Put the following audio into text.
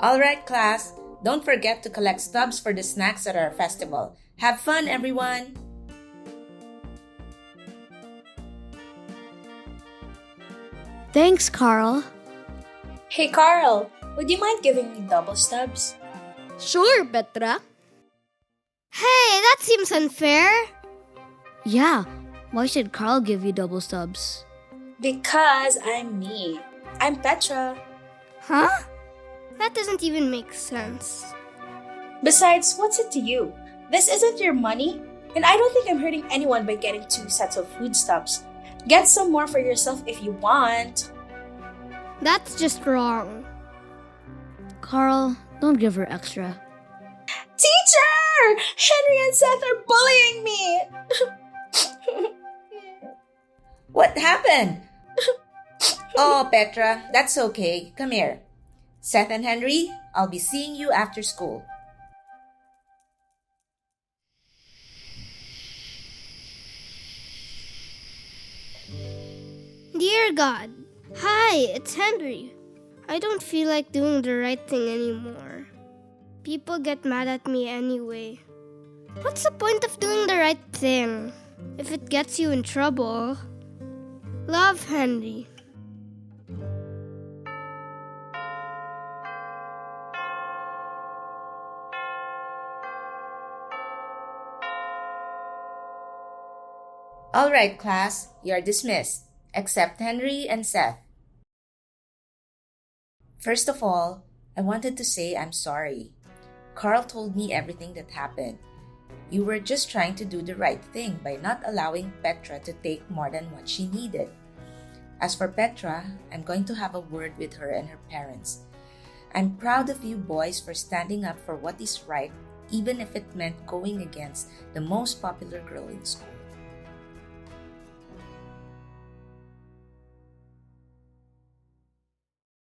Alright, class, don't forget to collect stubs for the snacks at our festival. Have fun, everyone! Thanks, Carl. Hey Carl, would you mind giving me double stubs? Sure, Petra. Hey, that seems unfair. Yeah, why should Carl give you double stubs? Because I'm me. I'm Petra. Huh? That doesn't even make sense. Besides, what's it to you? This isn't your money, and I don't think I'm hurting anyone by getting 2 sets of food stubs. Get some more for yourself if you want. That's just wrong. Carl, don't give her extra. Teacher! Henry and Seth are bullying me! What happened? Oh, Petra, that's okay. Come here. Seth and Henry, I'll be seeing you after school. Dear God. Hi, it's Henry. I don't feel like doing the right thing anymore. People get mad at me anyway. What's the point of doing the right thing if it gets you in trouble? Love, Henry. Alright, class, you're dismissed, except Henry and Seth. First of all, I wanted to say I'm sorry. Carl told me everything that happened. You were just trying to do the right thing by not allowing Petra to take more than what she needed. As for Petra, I'm going to have a word with her and her parents. I'm proud of you boys for standing up for what is right, even if it meant going against the most popular girl in school.